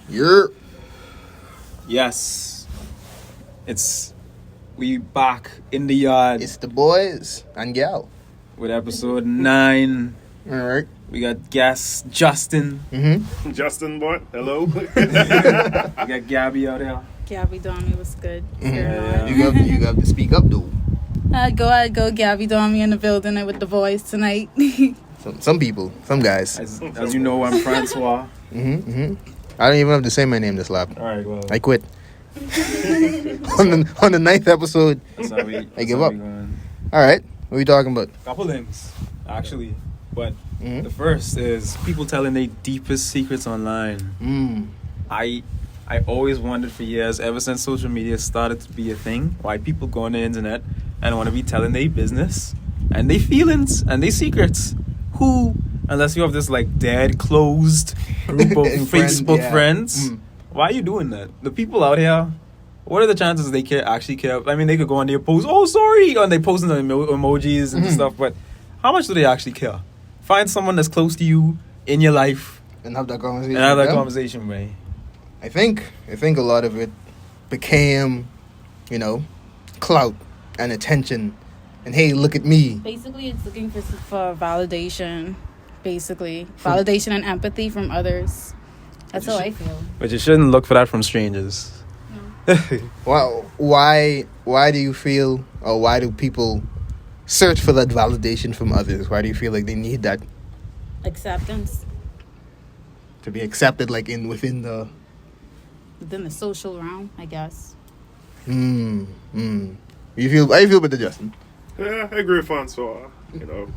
Yes. We back in the yard. It's the boys and gal. With episode 9. Alright. We got guest Justin. Mm-hmm. Justin Boy, hello. We got Gabby out here. Gabby Dormy was good. Yeah. You got to speak up though. I'd go Gabby Dormy in the building with the boys tonight. Some people, some guys. As you know, I'm Francois. I don't even have to say my name this lap. Alright, well. I quit. on the 9th episode, I give up. Alright, what are we talking about? Couple things, actually. But the first is people telling their deepest secrets online. I always wondered for years, ever since social media started to be a thing, why people go on the internet and want to be telling their business and their feelings and their secrets. Who, unless you have this like dead, closed group of Facebook friends, why are you doing that? The people out here, what are the chances they actually care? I mean, they could go on their post, oh, sorry, and they posting the emojis and stuff, but how much do they actually care? Find someone that's close to you in your life and have that conversation. Ray. I think a lot of it became, clout and attention. And hey, look at me. Basically, it's looking for validation. Validation and empathy from others. That's how I feel. But you shouldn't look for that from strangers. No. Well, why do you feel, or why do people search for that validation from others? Why do you feel like they need that? Acceptance. To be accepted, like within the social realm, I guess. How you feel about the Justin? Yeah, I agree with Francois. You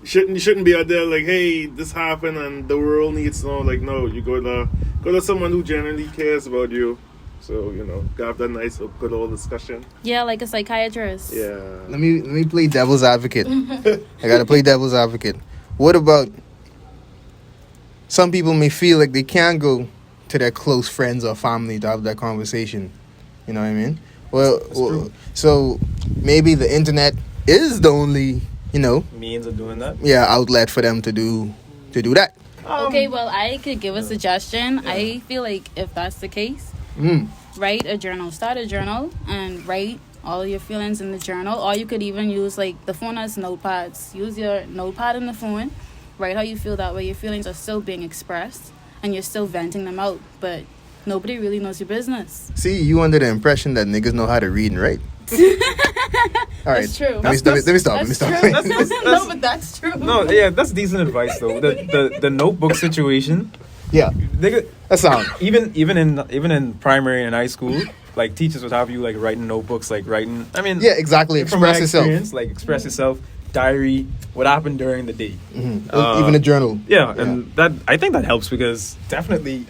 shouldn't be out there like, hey, this happened and the world needs to know. Like, no, you go to someone who genuinely cares about you. So, have that nice, good old discussion. Yeah, like a psychiatrist. Yeah. Let me play devil's advocate. I gotta play devil's advocate. What about some people may feel like they can't go to their close friends or family to have that conversation? You know what I mean? Well, so maybe the internet is the only, means of doing that. Yeah, outlet for them to do that. Okay, well, I could give a suggestion. Yeah. I feel like if that's the case, write a journal. Start a journal and write all your feelings in the journal. Or you could even use, like, the phone has notepads. Use your notepad in the phone. Write how you feel. That way your feelings are still being expressed and you're still venting them out. But nobody really knows your business. See, you under the impression that niggas know how to read and write. All right. That's true. Let me stop. No, but that's true. No, yeah, that's decent advice though. The notebook situation. Yeah, that's sound. Even in primary and high school, like teachers would have you like writing notebooks, like writing. I mean, yeah, exactly. Express yourself. Like express yourself. Diary. What happened during the day. Even a journal. Yeah, and that I think that helps because definitely.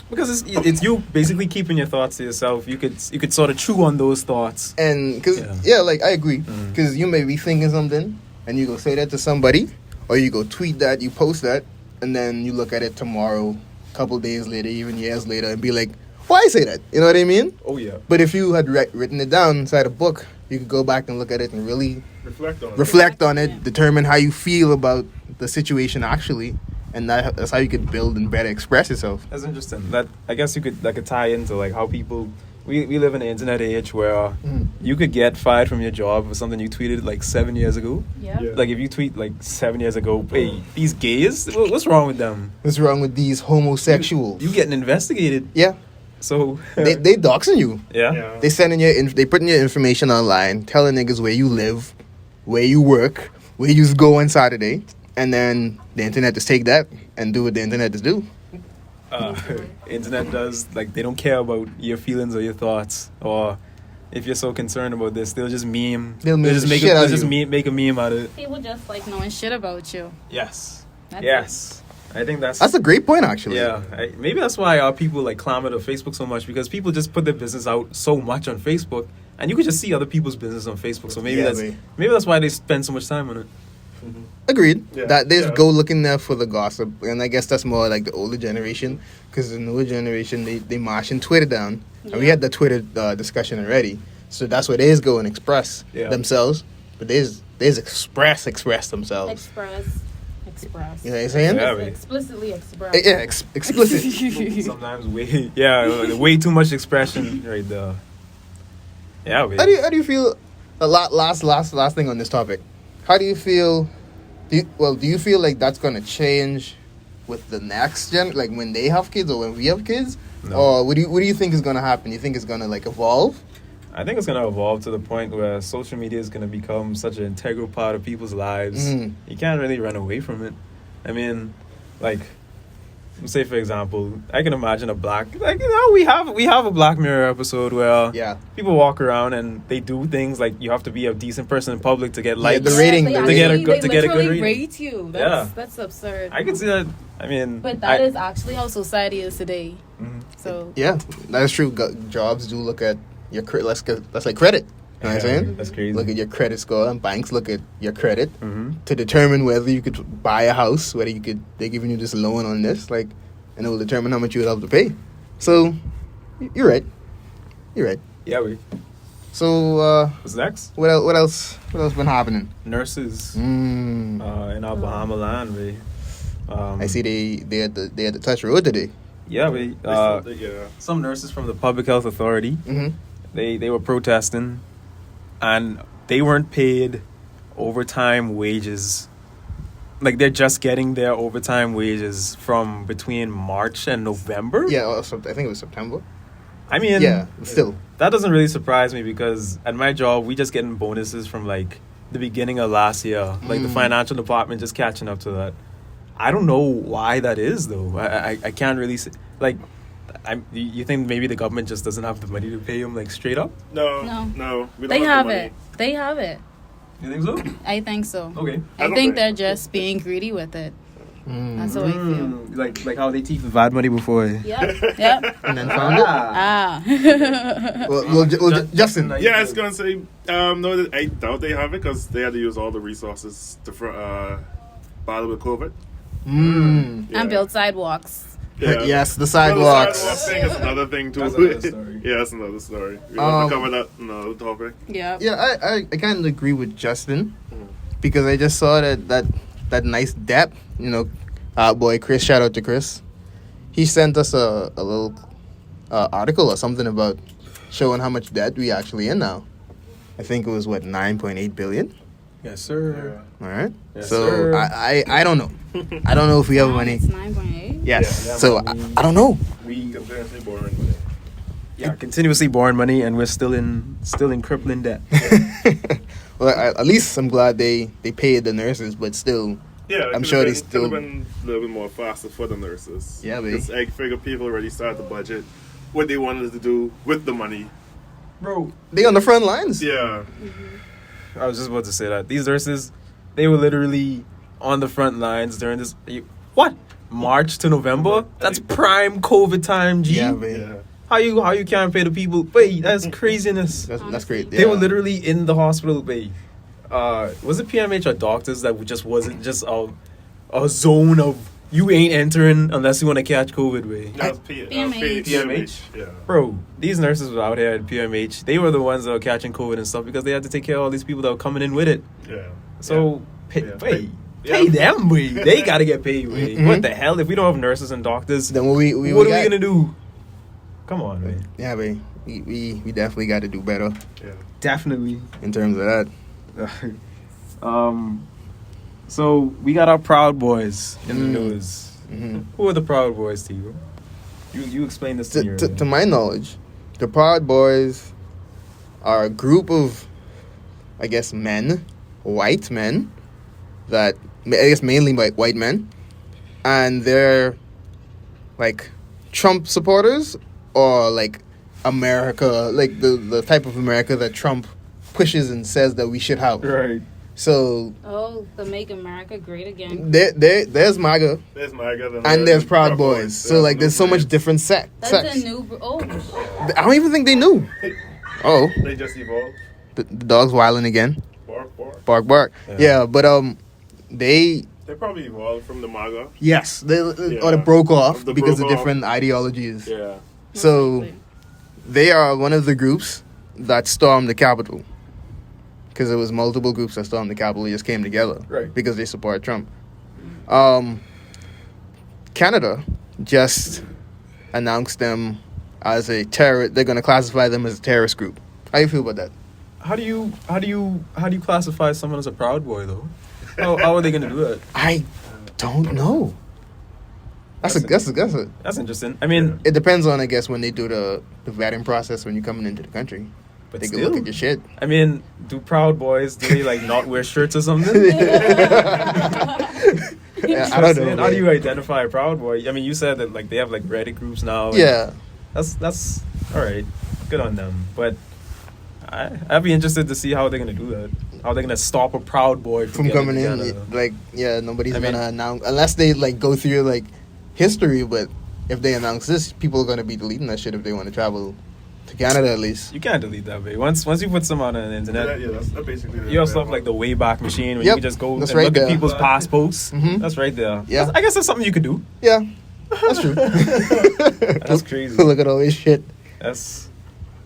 Because it's you basically keeping your thoughts to yourself. You could sort of chew on those thoughts. And because like I agree. Because you may be thinking something and you go say that to somebody, or you go tweet that, you post that, and then you look at it tomorrow, a couple days later, even years later, and be like, why I say that? You know what I mean? Oh yeah. But if you had written it down inside a book, you could go back and look at it and really reflect on it, determine how you feel about the situation actually. And that's how you could build and better express yourself. That's interesting. That I guess you could tie into like how people we live in the internet age where you could get fired from your job for something you tweeted like 7 years ago. Yeah. Like if you tweet like 7 years ago, hey, these gays, what's wrong with them? What's wrong with these homosexuals? You getting investigated. Yeah. So they doxing you. Yeah. They sending they putting your information online, telling niggas where you live, where you work, where you go on Saturday. And then the internet just take that and do what the internet just do. Internet does, like, they don't care about your feelings or your thoughts. Or if you're so concerned about this, they'll just meme. They'll just make a meme out of it. People just like knowing shit about you. Yes. That's yes. I think that's a great point, actually. Yeah. Maybe that's why our people, like, clamor to Facebook so much. Because people just put their business out so much on Facebook. And you can just see other people's business on Facebook. So maybe that's why they spend so much time on it. Mm-hmm. Agreed. Yeah. That they just go looking there for the gossip, and I guess that's more like the older generation, because the newer generation they marching Twitter down, and we had the Twitter discussion already. So that's where they just go and express themselves, but they just express themselves. expressed. You know what I'm saying? Yeah, It's explicitly expressed. Yeah, explicit. Sometimes way too much expression right there. Yeah, How do you feel? Last thing on this topic. How do you feel? Do you feel like that's gonna change with the next gen, like when they have kids or when we have kids? No. Or what do you think is gonna happen? You think it's gonna like evolve? I think it's gonna evolve to the point where social media is gonna become such an integral part of people's lives. Mhm. You can't really run away from it. I mean, like, say for example, I can imagine we have a Black Mirror episode where Yeah. people walk around and they do things like you have to be a decent person in public to get likes. the rating- They to get a actually- good- they to get a good literally rating. rate you. Yeah. That's absurd. I can see that. I mean, But that is actually how society is today. Mhm. So Yeah, that's true. Jobs do look at your that's like credit. You know what I'm saying? That's crazy. Look at your credit score, and banks look at your credit Mm-hmm. to determine whether you could buy a house, whether they're giving you this loan on this, like, and it will determine how much you would have to pay. So, you're right. Yeah, we. So, What's next? what else been happening? Nurses Mm. in our Bahama land, we. I see they had the touch road today. Yeah, we. Some nurses from the Public Health Authority. Mm-hmm. They were protesting, and they weren't paid overtime wages. Like they're just getting their overtime wages from between March and November. Yeah, I think it was September. I mean, Yeah, but still. that doesn't really surprise me because at my job we just getting bonuses from like the beginning of last year. Like the financial department just catching up to that. I don't know why that is though. I can't really say, like. You think maybe the government just doesn't have the money to pay them like straight up? No. We don't they the have money. it. They have it. You think so? I think so. Okay. I think they're just being greedy with it. That's how I feel. Like how they take the VAT money before. Yep. And then found it. Ah. Justin. Yeah, I was gonna say, no, I doubt they have it because they had to use all the resources to battle with COVID. Yeah. And build sidewalks. Yeah. Yes, the Well, sidewalks. the sidewalk thing is another thing too. That's another story. Yeah, that's another story. We want to cover that another topic. Yeah. Yeah, I kind of agree with Justin because I just saw that nice dep. You know, boy Chris. Shout out to Chris. He sent us a little article or something about showing how much debt we actually in now. I think it was 9.8 billion. Yes, sir. All right. Yes, so sir. I don't know. I don't know if we have money. It's 9.8. Yes. Yeah, so I don't know. We Continuously borrowing money. continuously borrowing money, and we're still in crippling debt. Well, at least I'm glad they paid the nurses, but still. Yeah, I'm sure they could still- have been a little bit more faster for the nurses. Yeah, babe. Because I figure people already started the budget, what they wanted to do with the money. Bro, They on the front lines. Yeah, I was just about to say that. These nurses, they were literally on the front lines during this. What? March to November? That's prime COVID time, G. Yeah, babe. yeah. How you can't pay the people? Wait, that's craziness. That's great. They were literally in the hospital. Wait, was it PMH or doctors that just wasn't just a zone of you ain't entering unless you want to catch COVID? Way, That's PMH. PMH. Yeah. bro, these nurses were out here at PMH. They were the ones that were catching COVID and stuff because they had to take care of all these people that were coming in with it. Yeah. So Yeah. pay Yeah. them, way. They gotta get paid, way. Mhm. What the hell? If we don't have nurses and doctors, Then what are we gonna do? Come on, man. Yeah, babe. We definitely got to do better Yeah. Definitely. in terms of that. So we got our Proud Boys in the Mm. news. Mhm. Who are the Proud Boys to you? You explain this to me. To my knowledge, the Proud Boys are a group of, I guess, white men, that I guess mainly white men, and they're like Trump supporters or like America, like the type of America that Trump pushes and says that we should have. Right. So Oh, the Make America Great Again. there's MAGA There's MAGA. and there's Proud Boys. So like there's so much different That's sects. a new. Oh, I don't even think they knew. Oh, They just evolved. the dog's wilding again. Bark. Bark. Yeah. Yeah, but they They probably evolved from the MAGA. yes, or Yeah. they broke off They because broke of off. different ideologies. Yeah. So they are one of the groups that stormed the Capitol. Because it was multiple groups that stormed the Capitol. They just came together Right. because they support Trump. Canada just announced them as a terror. They're going to classify them as a terrorist group. How you feel about that? How do you classify someone as a Proud Boy though? How are they gonna do that? I don't know. That's interesting. I mean, it depends on, I guess, when they do the vetting process when you're coming into the country. but They can still, look at your shit. I mean, do Proud Boys like not wear shirts or something? Yeah, I don't know. How do you identify a Proud Boy? I mean, you said that like they have like Reddit groups now. Yeah. That's all right. Good on them. But I'd be interested to see how they're gonna do that. How they're gonna stop a Proud Boy From coming in, nobody's gonna announce unless they like go through like history. But if they announce this, people are gonna be deleting that shit if they want to travel to Canada at least. You can't delete that, babe. Once you put some on the internet, that's basically. you have stuff like the Wayback Machine where you Yep, can just go and that's right look there. at people's passports. Mhm. That's right there. Yeah. I guess that's something you could do. Yeah, that's true. That's crazy. Look at all this shit. That's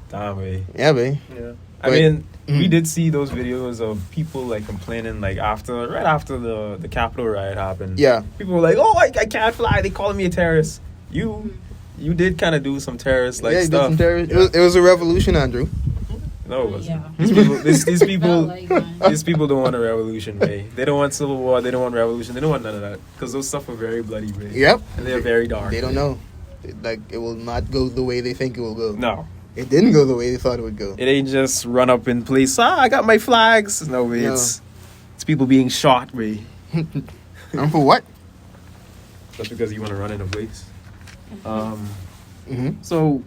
damn way. Yeah, babe. Yeah. I But- mean, we Mhm. did see those videos of people like complaining like right after the Capitol riot happened. Yeah. People were like, "Oh, I can't fly. They calling me a terrorist." You did kind of do some terrorist like Yeah, you did stuff. some terror- It was a revolution, Andrew. No, it wasn't. Yeah. These people, Felt like one. these people don't want a revolution, man. They don't want civil war. They don't want revolution. They don't want none of that because those stuff are very bloody, man. Yep. And they're very dark. They don't know. It will not go the way they think it will go. No, It didn't go the way they thought it would go. it ain't just run up in place. I got my flags. No, way. No. It's people being shot, man. And for what? Just because you want to run in a place. Mm-hmm. So,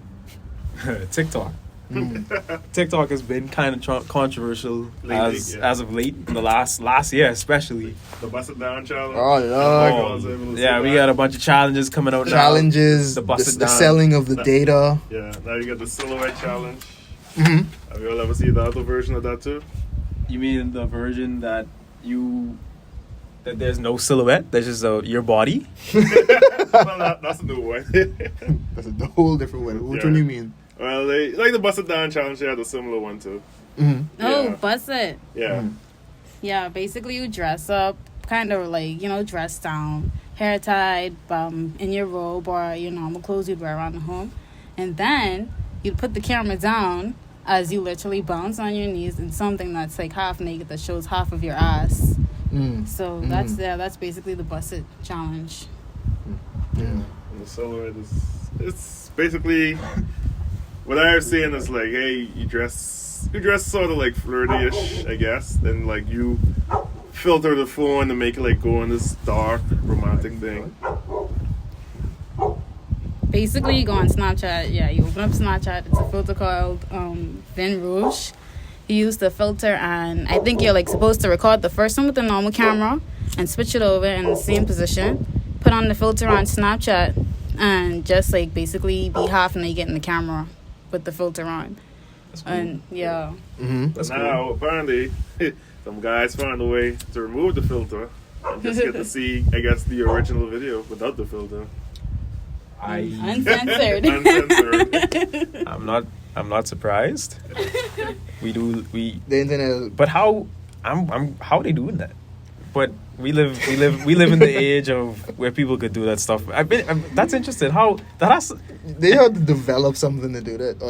TikTok. Mm. TikTok has been kind of controversial Lately, as of late, in the last year especially. The Bust It Down challenge. Oh, Lord. I was able to Yeah, see we that. got a bunch of challenges coming out now. Challenges, The the, bust it the down. selling of the data. Yeah, now you got the silhouette challenge. Mm-hmm. Have you all ever seen the other version of that too? You mean the version that there's no silhouette? There's just your body? Well, that's a new one. That's a whole different one. Which Yeah. one you mean? Well, they like the Bust It Down challenge. They had a similar one too. Mm-hmm. Oh, Yeah. bust it. Yeah. Mhm. Yeah, basically you dress up, kind of like, dress down, hair tied, in your robe or your normal clothes you'd wear around the home. And then you'd put the camera down as you literally bounce on your knees in something that's like half naked that shows half of your ass. Mm. So that's basically the bust it challenge. Mm. And the silhouette it's basically what I was saying is like, hey, you dress sort of like flirty-ish, I guess. Then like you filter the phone to make it like go on this dark romantic thing. Basically, you go on Snapchat. Yeah, you open up Snapchat. It's a filter called Vin Rouge. You use the filter, and I think you're like supposed to record the first one with the normal camera and switch it over in the same position. Put on the filter on Snapchat, and just like basically be half naked in the camera with the filter on. That's cool. And yeah, Mm-hmm. That's Now apparently some guys found a way to remove the filter and just get to see, I guess, the original video without the filter. uncensored. Uncensored. I'm not surprised. We The internet. but how how are they doing that? But we live in the age of where people could do that stuff. That's interesting. How that has They have to develop something to do that,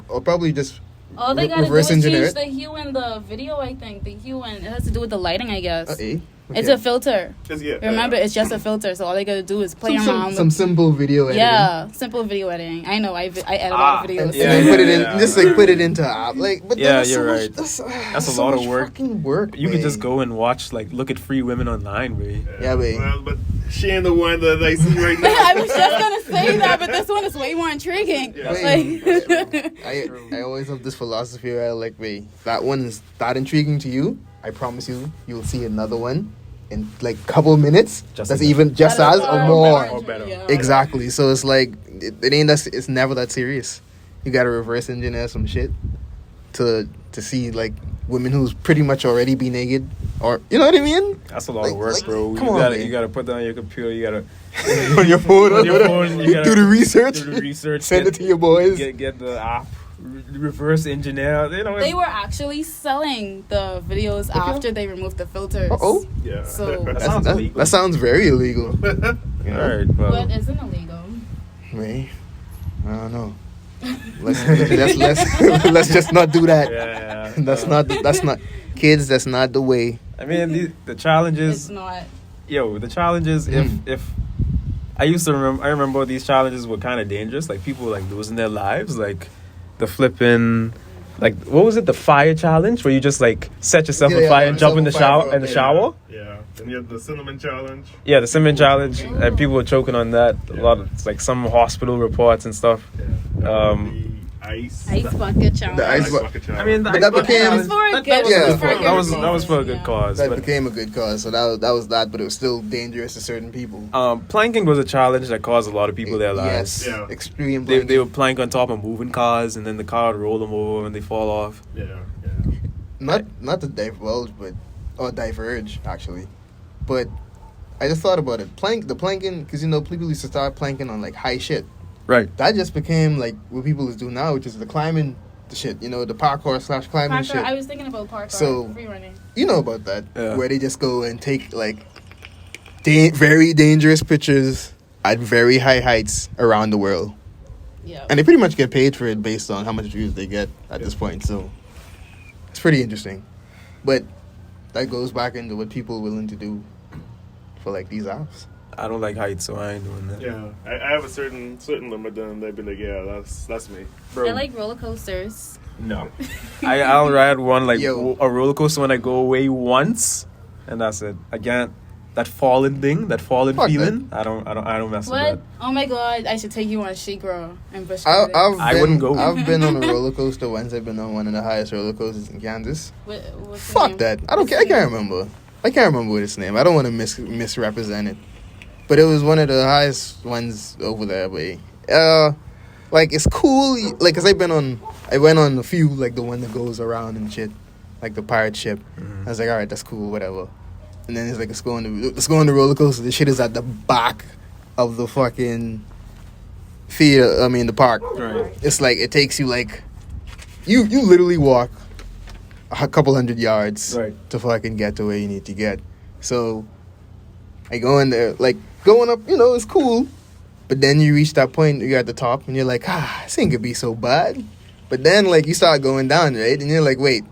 or probably just All they gotta do reverse is change engineer it. the hue in the video. I think the hue and it has to do with the lighting. I guess it's Okay. a filter. Yeah, Remember, it's just a filter, so all they gotta do is play some, around. some simple video editing. Yeah, simple video editing. I know. I edit a lot of videos. Yeah, And then put it in, yeah. just like put it into app. Like, but Yeah, that's you're so right. Much, That's a so lot of much work. fucking work. You could man. just go and watch look at free women online, way. Yeah, babe. Well, but she ain't the one that I see right now. I was just gonna say that, but this one is way more intriguing. Yeah. Like, I always have this philosophy where I like, wait, that one is that intriguing to you. I promise you'll see another one in like couple minutes. Just that's enough. even just that as is or far more. Or better. Yeah. Exactly. So it's like it ain't that. It's never that serious. You gotta reverse engineer some shit to see like women who's pretty much already be naked, or you know what I mean? That's a lot Like- of work, like, bro. come on, man. You gotta put that on your computer. You gotta On your phone, On your phone, you gotta do the research, do the research. send get, it to your boys. Get the app. reverse engineer. You know, They were actually selling the videos after they removed the filters. Oh, Yeah. So, sounds illegal. that sounds very illegal. You all know? right, well, but isn't illegal. Me? I don't know. Let's just not do that. yeah. That's not kids. That's not the way. I mean, the challenges. It's not. The challenges. If I remember these challenges were kind of dangerous. Like people like losing their lives. Like the flipping. Like what was it? The fire challenge where you just like set yourself on fire and jump in the shower. Yeah. And you had the cinnamon challenge. Yeah, the cinnamon challenge, and people were choking on that. A lot of like some hospital reports and stuff. Yeah. The Ice bucket challenge. The ice bucket challenge. I mean, But that became- That was for a good. that was for a good cause. That But became a good cause. So that was that, but it was still dangerous to certain people. planking was a challenge that caused a lot of people their lives. Yes, Yeah. extreme. They would plank on top of moving cars, and then the car would roll them over and they fall off. Yeah. not to divulge, or diverge actually, but I just thought about it. The planking, because people used to start planking on like high shit. Right. That just became like what people is doing now, which is the climbing, the shit. The parkour / climbing Parkour, shit. I was thinking about parkour. So- Free running. You know about that, Yeah. where they just go and take like very dangerous pictures at very high heights around the world, Yeah. and they pretty much get paid for it based on how much views they get at this point. So it's pretty interesting, but that goes back into what people are willing to do for like these apps. I don't like heights, so I ain't doing that. Yeah. I have a certain limit, then they'd be like, yeah, that's me. Bro, I like roller coasters. no. I'll ride one like Yo. a roller coaster when I go away once, and that's it. I can't. That falling Fuck feeling. I don't mess with What? that. Oh my god! I should take you on She-Girl and Bush. I wouldn't go. I've been on a roller coaster once. I've been on one of the highest roller coasters in Kansas. What's the Fuck name? that. I don't care. I can't remember. I can't remember what its name. I don't want to misrepresent it. But it was one of the highest ones over there, but like it's cool. Like, cause I went on a few, like the one that goes around and shit, like the pirate ship. I was like, all right, that's cool, whatever. And then it's like, let's go on the roller coaster. The shit is at the back of the fucking theater. I mean, the park. Right. It's like it takes you like you literally walk a couple hundred yards Right. to fucking get to where you need to get. So I go in there, like going up, it's cool. But then you reach that point, you're at the top, and you're like, this ain't gonna be so bad. But then like you start going down, right? And you're like, wait,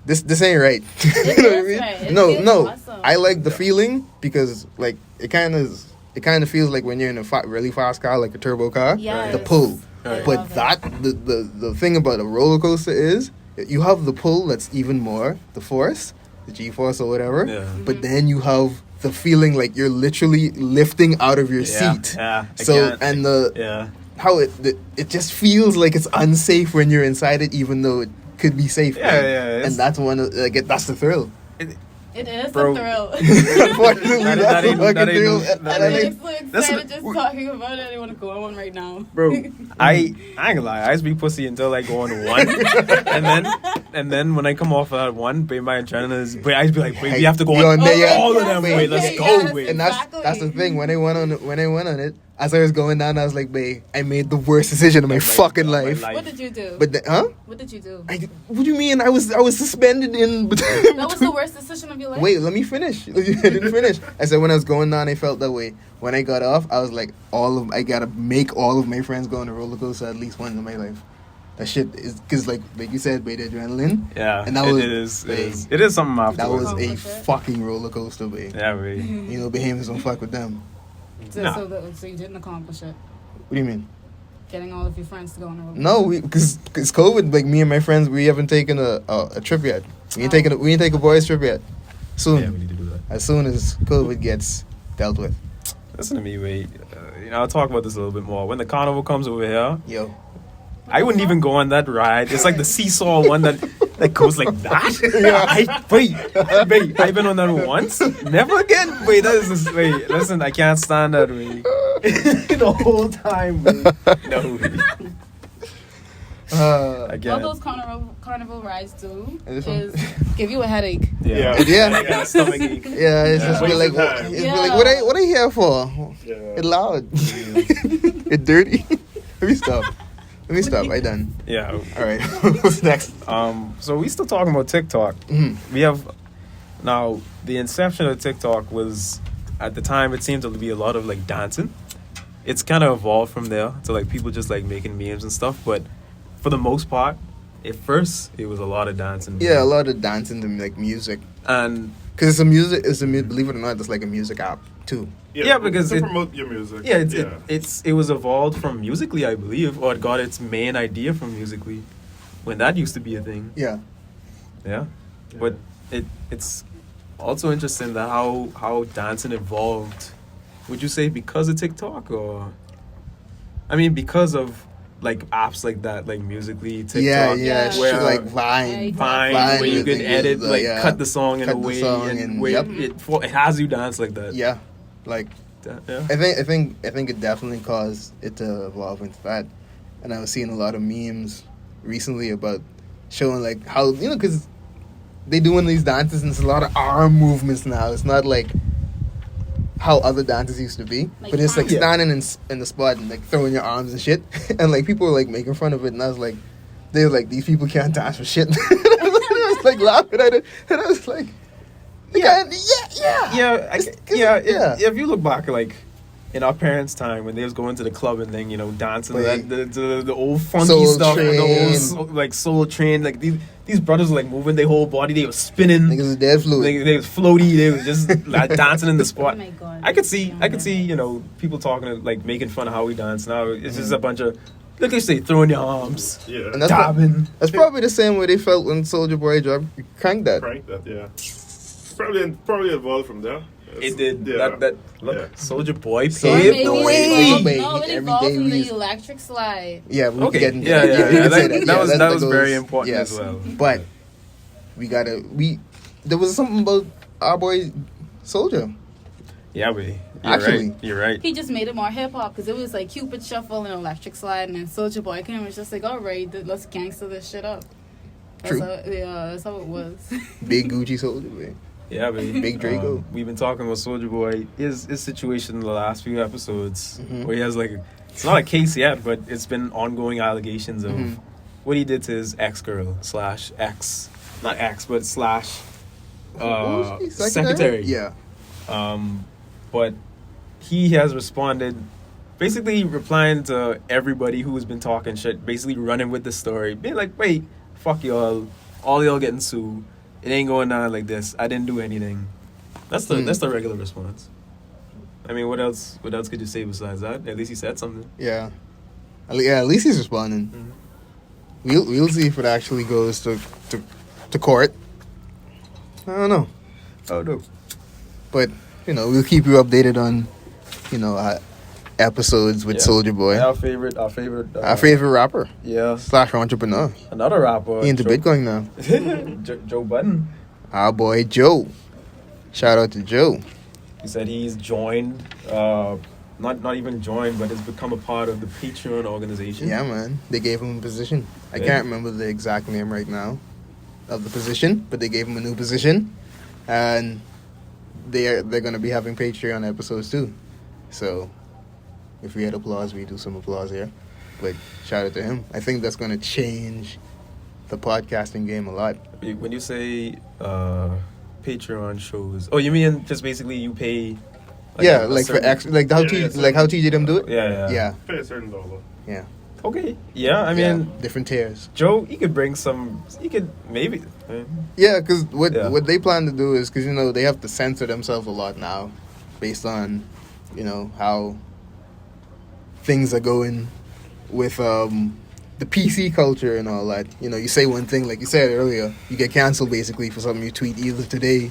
this ain't right. It You know what I is mean? right. It No, feels no. awesome. I like the feeling because like it kind of feels like when you're in a really fast car, like a turbo car. Yes. The pull. I But love it. that the thing about a roller coaster is you have the pull that's even more the force, the G-force or whatever. Yeah. But then you have the feeling like you're literally lifting out of your Yeah. seat. Yeah. I So can't- and the yeah. how it just feels like it's unsafe when you're inside it, even though it could be safe. Yeah, right? yeah, it's- And that's one of that's the thrill. It is Bro. a thrill. Unfortunately, That that's the ain't- fucking that ain't- thrill. that And I I'm think- so excited Listen, just talking about it. I want to go on one right now. Bro, I ain't gonna lie. I used to be pussy until I go on one, and then when I come off of that one, babe, my adrenaline is. But I used to be like, babe, we have to go You're on there, yeah. all of yes, them. okay, Wait, let's yes, go. Wait. And that's Exactly. the thing. When I went on it, as I was going down, I was like, babe, I made the worst decision of my fucking life. What did you do? But What did you do? what do you mean? I was suspended in. That was the worst decision of your life. Wait, let me finish. I didn't finish. I said when I was going down, I felt that way. When I got off, I was like, I gotta make all of my friends go on a roller coaster at least once in my life. That shit is because like you said, babe, the adrenaline. Yeah, And that was- it is something That was afterwards. a fucking roller coaster, babe. Yeah, babe. Behemoths don't fuck with them. So, Nah. so you didn't accomplish it. What do you mean? Getting all of your friends to go on a roller No, because COVID. Like me and my friends, we haven't taken a trip yet. We ain't take a boys trip yet. Soon, Yeah, we need to do that. as soon as COVID gets dealt with. Listen to me, wait. I'll talk about this a little bit more. When the carnival comes over here, Yo, I wouldn't even go on that ride. It's like the seesaw one that goes like that. Wait, I've been on that one once. Never again. Wait, listen, I can't stand that. Wait. The whole time. Wait. No. Wait. uh, I All can't. those carnival rides do And this one- is give you a headache. Yeah. Yeah. I got a stomach ache. yeah, it's just be Waste like, of time. it's be like, what are you here for? Yeah. It's loud. It's dirty. Let me stop. Let me stop. I done. Yeah. All right. What's next? So we still talking about TikTok. Mm-hmm. We have now the inception of TikTok was at the time it seemed to be a lot of like dancing. It's kind of evolved from there to like people just like making memes and stuff. But for the most part, at first it was a lot of dancing. Yeah, a lot of dancing to like music, And because believe it or not, it's like a music app too. Yeah, because to it- promote your music. yeah, it was evolved from Musically, I believe, or it got its main idea from Musically, when that used to be a thing. Yeah. Yeah, but it's also interesting that how dancing evolved. Would you say because of TikTok, or I mean because of like apps like that, like Musically, TikTok, Yeah. Where- Shit like Vine. Vine, Vine where you with could the- edit, like yeah. cut the song in Cut a the way, song and and- where yep. it has you dance like that. Yeah. Like Yeah. I think it definitely caused it to evolve into that, and I was seeing a lot of memes recently about showing like how because they doing these dances and it's a lot of arm movements now. It's not like how other dances used to be, Like but it's like Yeah. standing in the spot and like throwing your arms and shit, and like people were like making fun of it, and I was like, they were like, these people can't dance for shit. And I was like laughing at it, and I was like, Yeah. yeah. If you look back, like in our parents' time when they was going to the club and then dancing Like, the old funky Soul stuff, and the Train. old like Soul Train, like these brothers were like moving their whole body, they were spinning, Niggas is dead fluid. they was floaty, they was just like dancing in the Oh spot. my god. I could see people talking like making fun of how we dance now. It's just a bunch of look, they say throwing your arms, Yeah. And that's dabbing. That's probably the same way they felt when Soulja Boy dropped Crank That. Prank that, yeah. Probably evolved from there. It did. Yeah. That look, Yeah. Soulja Boy So paved maybe the it way. evolved. No, it Every evolved day from we the use- electric slide. Yeah, we Okay. can get into Yeah. that. we can say That was that was goes- very important yes. as well. But there was something about our boy Soulja. Yeah, but Actually. you're right. He just made it more hip hop because it was like Cupid Shuffle and Electric Slide, and then Soulja Boy came and was just like, all right, let's gangster this shit up. True. That's how it was. Big Gucci Soulja Boy. Yeah, but Big Draco. We've been talking about Soulja Boy. His situation in the last few episodes, where he has like, it's not a case yet, but it's been ongoing allegations of what he did to his ex-girl / ex, not ex, but / What was he, secretary. Yeah. But he has responded, basically replying to everybody who has been talking shit, basically running with the story, being like, wait, fuck y'all, all y'all getting sued. It ain't going down like this. I didn't do anything. That's the regular response. I mean, what else could you say besides that? At least he said something. Yeah. At least he's responding. We'll see if it actually goes to court. I don't know. Oh no. But we'll keep you updated on episodes with Soulja Boy. Our favorite. Our favorite rapper Yeah. / entrepreneur. Another rapper. He into Bitcoin now. Joe Budden. Our boy Joe. Shout out to Joe. He said he's joined. Not even joined, but has become a part of the Patreon organization. Yeah, man. They gave him a position. I Yeah. can't remember the exact name right now of the position, but they gave him a new position, and they're gonna be having Patreon episodes too. So, if we had applause, we do some applause here. But shout out to him. I think that's gonna change the podcasting game a lot. When you say Patreon shows, oh, you mean just basically you pay? Yeah, a like for certain- like how Yeah, how TJ them do it. Yeah. Yeah, Pay a certain dollar. yeah. Okay. Yeah, I Yeah, mean, different tiers. Joe, he could bring some. He could maybe. Yeah, because what Yeah. what they plan to do is because they have to censor themselves a lot now, based on how things are going with the PC culture and all that. You say one thing, like you said earlier, you get canceled basically for something you tweet either today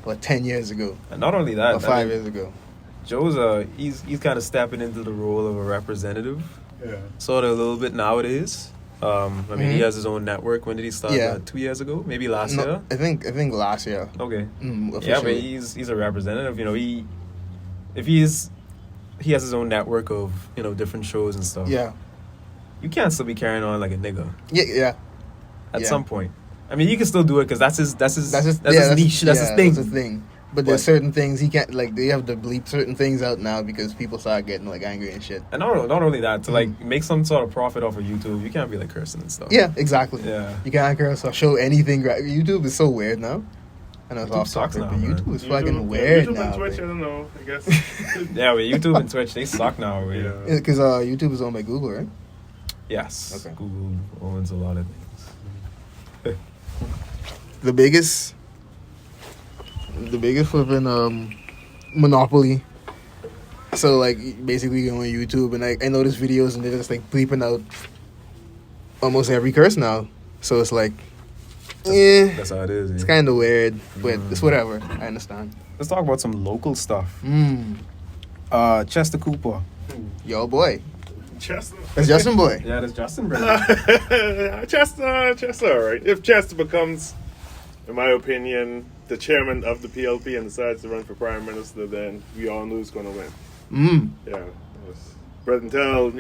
or 10 years ago And not only that, or 5 years ago. Joe's he's kind of stepping into the role of a representative, Yeah. sort of a little bit nowadays. I mean, he has his own network. When did he start? Yeah. 2 years ago, maybe last year. No, I think last year. Okay. Yeah, but Officially. he's a representative. He has his own network of different shows and stuff. Yeah, You can't still be carrying on like a nigga yeah. at Yeah. some point. I mean, you can still do it because that's his That's just niche. That's his thing. That's his thing. But there's certain things he can't, like, they have to bleep certain things out now because people start getting, like, angry and shit. And not only that, to, like, make some sort of profit off of YouTube, you can't be, like, cursing and stuff. Yeah, exactly. Yeah. You can't curse or show anything. YouTube is so weird now. I know it's YouTube off sucks topic, now, but man. YouTube is fucking weird YouTube now. and Twitch, I man. don't know, I guess. Yeah, but YouTube and Twitch, they suck now. Yeah. Because YouTube is owned by Google, right? Yes. Okay. Google owns a lot of things. The biggest flipping monopoly. So like basically you go on YouTube and I notice videos and they're just like bleeping out almost every curse now. So it's like That's how it is. it's Yeah. kind of weird, but it's whatever. I understand. Let's talk about some local stuff. Mm. Chester Cooper. Yo boy. Chester. That's Justin boy. Yeah, that's Justin, bro. Chester, alright. If Chester becomes, in my opinion, the chairman of the PLP and decides to run for prime minister, then we all know who's going to win. Mm. Yeah. Yes. But until,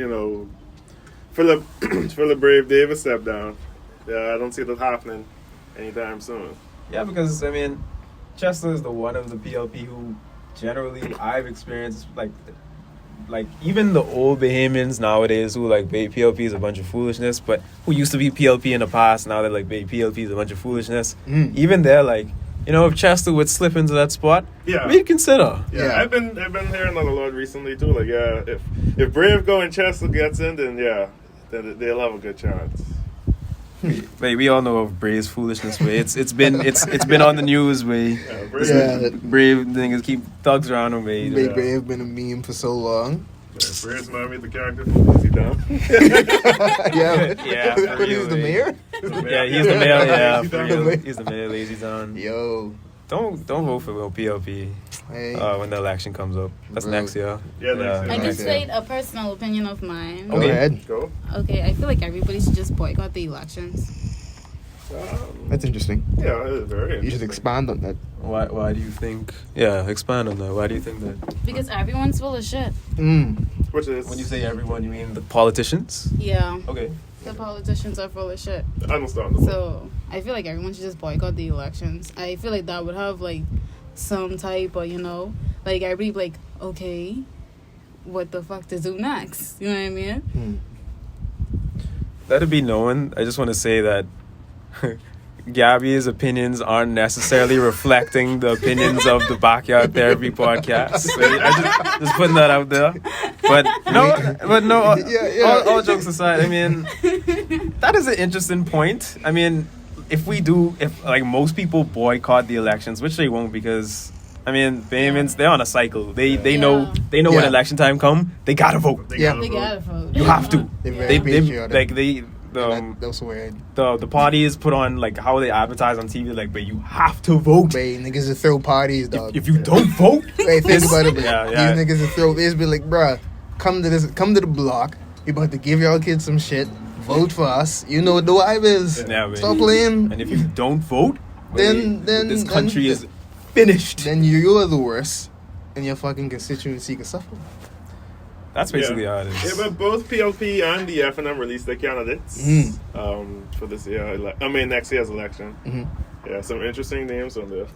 Philip Brave Davis stepped down, I don't see that happening anytime soon. Yeah, because, I mean, Chester is the one of the PLP who generally I've experienced, like even the old Bahamians nowadays who like PLP is a bunch of foolishness, but who used to be PLP in the past, now they're like PLP is a bunch of foolishness. Even they're like, if Chester would slip into that spot, Yeah. we'd consider. Yeah, I've been hearing that a lot recently too. Like, yeah, if Brave go and Chester gets in, then then they'll have a good chance. Like, we all know of Brave's foolishness way. It's been on the news way. Yeah, Brave, Yeah. Brave niggas keep thugs around him way. Big Brave been a meme for so long. Brave's mommy, the character from Lazy Town. Yeah. Yeah, for But real, he's the man. mayor? Yeah, he's the mayor. Yeah, Lazy for Town. real. He's the mayor. Lazy Town. Yo. Don't vote for Will PLP Hey. when the election comes up. That's Bro. next year. Yeah, next year. I Right. can state a personal opinion of mine. Go Okay. ahead. Go. Okay, I feel like everybody should just boycott the elections. That's interesting. Yeah, it's very interesting. You should expand on that. Why do you think? Yeah, expand on that. Why do you think that? Because everyone's full of shit. Which is, When you say everyone, you mean the politicians? Yeah, Okay. the politicians are full of shit. understandable. So I feel like everyone should just boycott the elections. I feel like that would have like some type of, like everybody be like, okay, what the fuck to do next? You know what I mean? Let it be known. I just want to say that Gabby's opinions aren't necessarily reflecting the opinions of the Backyard Therapy podcast. I just putting that out there. But no. Yeah. All jokes aside, I mean, that is an interesting point. I mean, if like most people boycott the elections, which they won't, because I mean, Bahamians, they're on a cycle. They know when Yeah. election time come, they gotta vote. Yeah. They gotta vote. You have to. They're very patriotic. That's weird. The parties put on like how they advertise on TV, like, but you have to vote. Wait, niggas that throw parties, dog. If you don't vote, Wait, think about it, man. Yeah. These niggas that throw, they just be like, bruh, come to the block. We about to give y'all kids some shit. Vote for us. You know what the vibe is. Yeah, man. Stop playing. And if you don't vote, Then this country is finished. Then you are the worst, and your fucking constituency can suffer. That's basically how it is. Yeah, but both PLP and the FNM released their candidates for this year. Next year's election. Yeah, some interesting names on there.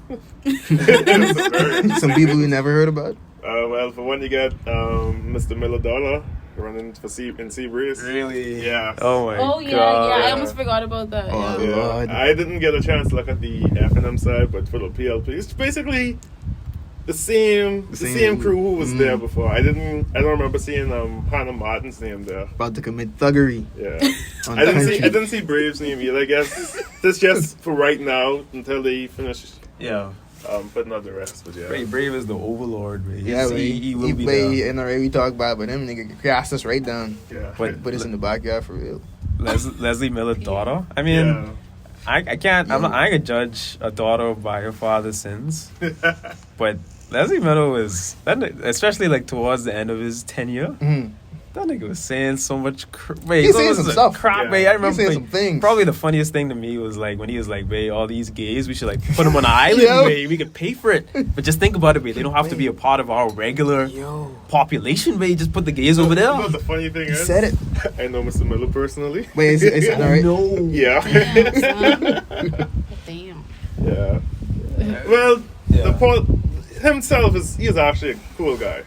Some people you never heard about. Well, for one, you got Mr. Miller Dollar running for in Seabreeze. Really? Yeah. Oh my Oh yeah, god. yeah. I almost forgot about that. Oh, Yeah. Lord. I didn't get a chance to look at the FNM side, but for the PLP, it's basically the same crew who was there before. I don't remember seeing Hannah Martin's name there. About to commit thuggery. Yeah. On I country. didn't see Brave's name either. I guess that's just for right now until they finish Yeah. putting out the rest. But yeah. Brave is the overlord, man. Yeah, he will be play there. NRA. We talk about it, but them nigga cast us right down. Yeah. But it's in the backyard for real. Leslie Miller's daughter. I mean, Yeah. I can't. I ain't gonna judge a daughter by her father's sins, but Leslie Miller was especially like towards the end of his tenure. That nigga was saying so much He's saying some stuff. crap, Yeah. babe. I remember saying like, some things. Probably the funniest thing to me was like when he was like, babe, all these gays, we should like put them on an island, Yo. babe. We could pay for it. But just think about it, babe. They don't have to be a part of our regular population, babe. Just put the gays over there. You know, the funny thing He is, said it. I know Mr. Miller personally. Wait, it's NRA. No. Yeah. Damn, son. Damn. Yeah. Well, Yeah. himself he's actually a cool guy.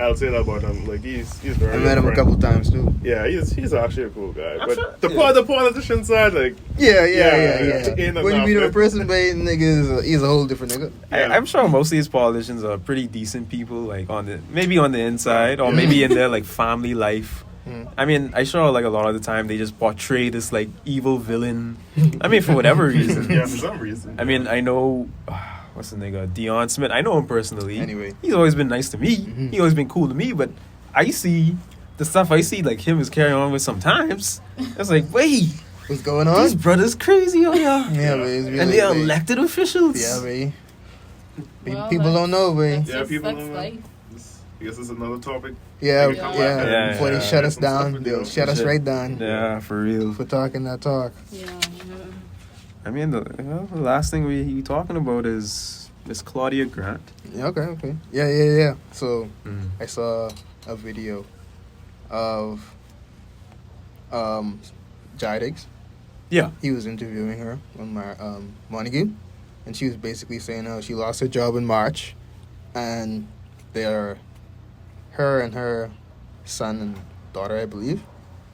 I'll say that about him. Like he's very. I met him a couple times too. Yeah, he's actually a cool guy. I'm But sure- the politician side, like Yeah. Ain't When you enough, meet him in man. person, babe, nigga, he's a whole different nigga. Yeah. I'm sure most of these politicians are pretty decent people, like maybe on the inside, or maybe in their like family life. I mean, I sure like a lot of the time they just portray this like evil villain. I mean, for whatever reason. Yeah, for some reason. I mean, I know what's the nigga, Deion Smith. I know him personally. Anyway. He's always been nice to me. He always been cool to me. But I see the stuff I see, like him is carrying on with sometimes. It's like, wait, What's going on? these brothers crazy on y'all. Yeah, babe. It's really, And they're babe. elected officials. Yeah, babe. Well, People don't know, babe. Yeah, people that's don't know. life. I guess it's another topic. Yeah, Maybe come back. Yeah, Before yeah. they shut us Some stuff down, with they'll you. shut us Shit. right down Yeah, for real. for talking that talk. Yeah. I mean, the last thing we talking about is Miss Claudia Grant. Yeah, okay. Yeah. So Mm. I saw a video of Jidix. Yeah. He was interviewing her on my Montague, and she was basically saying how she lost her job in March, and her and her son and daughter, I believe,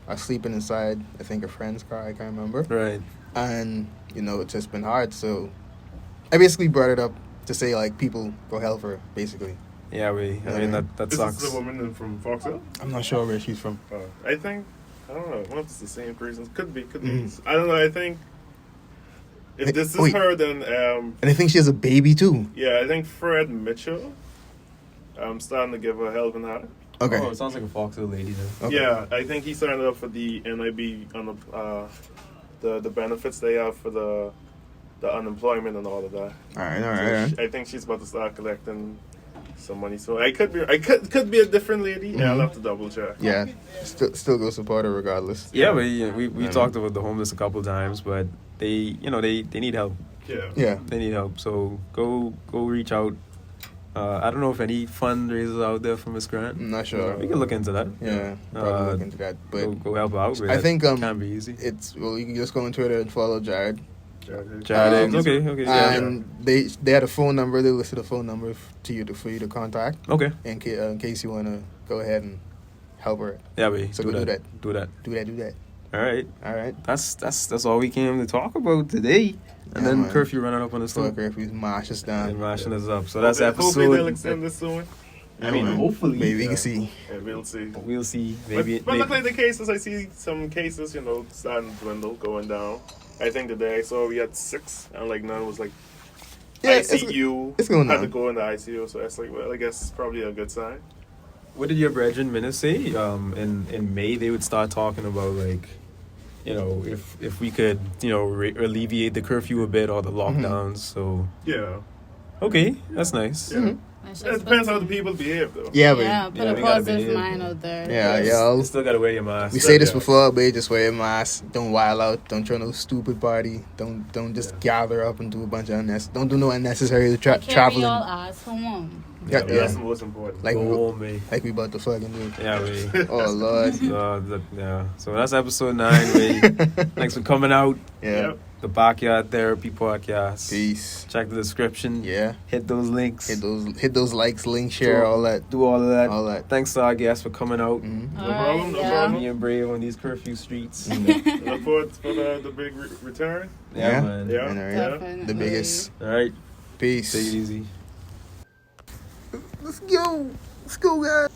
are sleeping inside, I think, a friend's car, I can't remember. Right. And, it's just been hard, so I basically brought it up to say, like, people go help her, basically. Yeah, I mean, that This sucks. is the woman from Foxhill. I'm not sure where she's from. I think I don't know. I don't know if it's the same person. Could be. Mm. I don't know. I think if this is Wait. her, then And I think she has a baby, too. yeah, I think Fred Mitchell. I'm starting to give her a helping hand. Okay. Oh, it sounds like a Foxhill lady then. Okay. Yeah, I think he signed up for the NIB on the benefits they have for the unemployment and all of that. All right. I think she's about to start collecting some money. So I could be a different lady. Yeah, I'll have to double check. Yeah, still go support her regardless. Yeah, but we talked about the homeless a couple times, but they need help. Yeah. Yeah. They need help. So go reach out. I don't know if any fundraisers out there for Miss Grant. I'm not sure. We can look into that. Yeah, probably look into that. But Go help out. I think it can be easy. you can just go on Twitter and follow Jared. Jared, okay, yeah. And they had a phone number. They listed a phone number for you to contact Okay. in case you want to go ahead and help her. Yeah, we So do go that. do that. All right. All right. That's all we came to talk about today. And Yeah, then man. curfew running up on the So store curfew mash us down. and mashing us up. So that's Hopefully they'll episode. extend this soon. I mean, man. hopefully. Maybe you can see. Yeah, we'll see. We'll see. Maybe. But look like the cases. I see some cases, starting to dwindle, going down. I think today I saw we had 6, and like none was like Yeah, ICU. it's going had on. to go in the ICU, so that's like, well, I guess it's probably a good sign. What did your brethren minister say? In May they would start talking about like, if we could, alleviate the curfew a bit or the lockdowns. So Yeah. okay, that's nice. Yeah. It depends how the people behave, though. Yeah, but Yeah, put Yeah, a we gotta positive behave. mind out there. yeah. You still gotta wear your mask. We say this Yeah. before, but just wear a mask. Don't wild out. Don't throw no stupid party. Don't just gather up and do a bunch of unnecessary. Don't do no unnecessary Carry traveling. y'all ass home. Yeah, That's the most important. Like Go on, me. we about to fucking do. Yeah, we. Oh Lord. Yeah. So that's episode 9. We. Thanks for coming out. Yeah. The Backyard Therapy Podcast. Peace. Check the description. Yeah. Hit those links. Hit those likes, link, share, all that. Do all of that. All that. Thanks to our guests for coming out. Mhm. No problem, no problem. Me and Brave on these curfew streets. Look forward for the big return. Yeah, man. Yeah. And, all right, Definitely. the biggest. All right. Peace. Take it easy. Let's go, guys.